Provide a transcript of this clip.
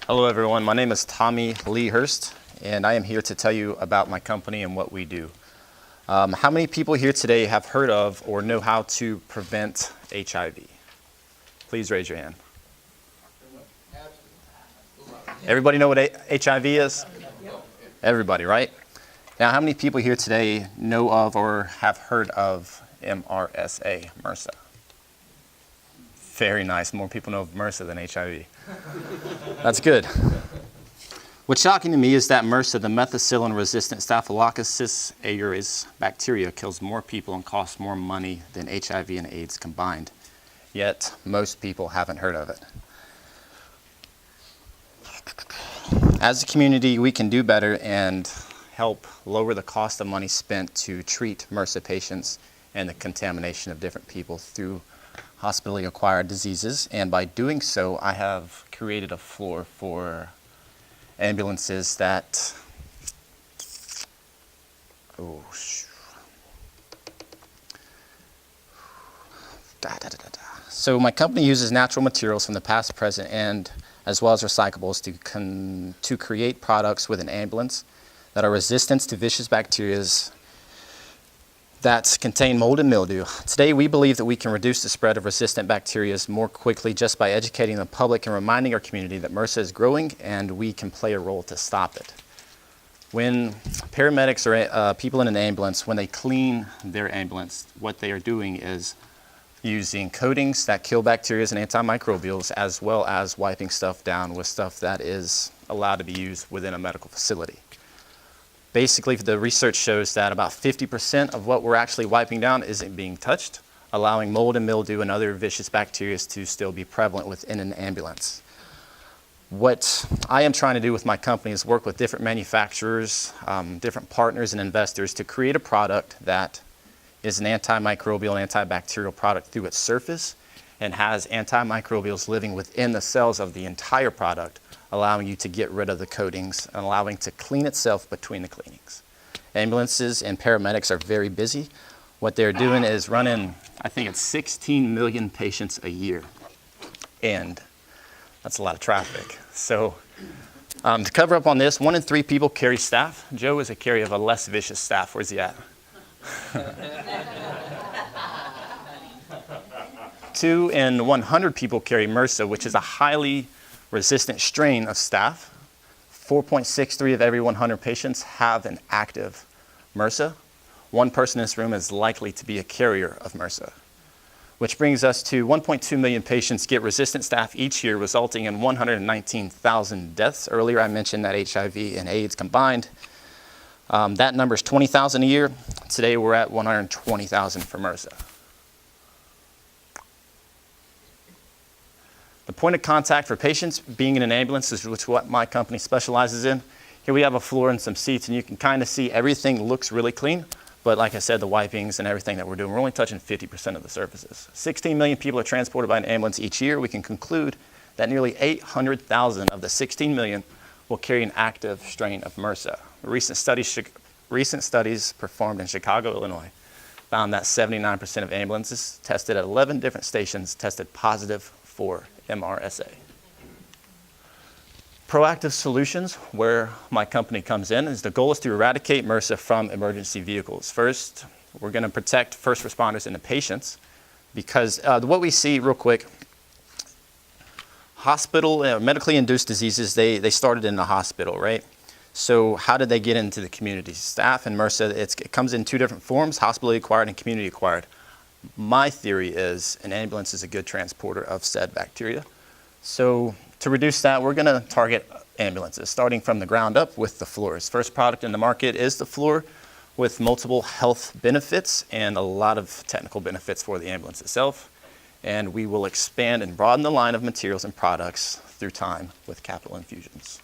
Hello everyone, my name is Tommy Lee Hurst, and I am here to tell you about my company and what we do. How many people here today have heard of or know how to prevent HIV? Please raise your hand. Everybody know what HIV is? Everybody, right? Now, how many people here today know of or have heard of MRSA, MRSA? Very nice. More people know of MRSA than HIV. That's good. What's shocking to me is that MRSA, the methicillin-resistant Staphylococcus aureus bacteria, kills more people and costs more money than HIV and AIDS combined. Yet, most people haven't heard of it. As a community, we can do better and help lower the cost of money spent to treat MRSA patients and the contamination of different people through hospitally acquired diseases. And by doing so, I have created a floor for ambulances that, So my company uses natural materials from the past, present, and as well as recyclables to create products with an ambulance that are resistant to vicious bacteria that contain mold and mildew. Today, we believe that we can reduce the spread of resistant bacteria more quickly just by educating the public and reminding our community that MRSA is growing and we can play a role to stop it. When paramedics or people in an ambulance, when they clean their ambulance, what they are doing is using coatings that kill bacteria and antimicrobials, as well as wiping stuff down with stuff that is allowed to be used within a medical facility. Basically, the research shows that about 50% of what we're actually wiping down isn't being touched, allowing mold and mildew and other vicious bacteria to still be prevalent within an ambulance. What I am trying to do with my company is work with different manufacturers, different partners and investors to create a product that is an antimicrobial and antibacterial product through its surface and has antimicrobials living within the cells of the entire product, allowing you to get rid of the coatings and allowing to clean itself between the cleanings. Ambulances and paramedics are very busy. What they're doing is running, I think it's 16 million patients a year. And that's a lot of traffic. So to cover up on this, 1 in 3 people carry staph. Joe is a carrier of a less vicious staph. Where's he at? 2 in 100 people carry MRSA, which is a highly resistant strain of staph. 4.63 of every 100 patients have an active MRSA. 1 person in this room is likely to be a carrier of MRSA, which brings us to 1.2 million patients get resistant staph each year, resulting in 119,000 deaths. Earlier I mentioned that HIV and AIDS combined. That number is 20,000 a year. Today we're at 120,000 for MRSA. The point of contact for patients being in an ambulance is what my company specializes in. Here we have a floor and some seats, and you can kind of see everything looks really clean. But like I said, the wipings and everything that we're doing, we're only touching 50% of the surfaces. 16 million people are transported by an ambulance each year. We can conclude that nearly 800,000 of the 16 million will carry an active strain of MRSA. Recent studies performed in Chicago, Illinois, found that 79% of ambulances tested at 11 different stations tested positive for MRSA. Proactive solutions, where my company comes in, is the goal is to eradicate MRSA from emergency vehicles. First, we're going to protect first responders and the patients, because what we see real quick, medically induced diseases, they started in the hospital, right? So how did they get into the community? Staph and MRSA, it comes in 2 different forms, hospital acquired and community acquired. My theory is an ambulance is a good transporter of said bacteria. So to reduce that, we're going to target ambulances, starting from the ground up with the floors. First product in the market is the floor, with multiple health benefits and a lot of technical benefits for the ambulance itself. And we will expand and broaden the line of materials and products through time with capital infusions.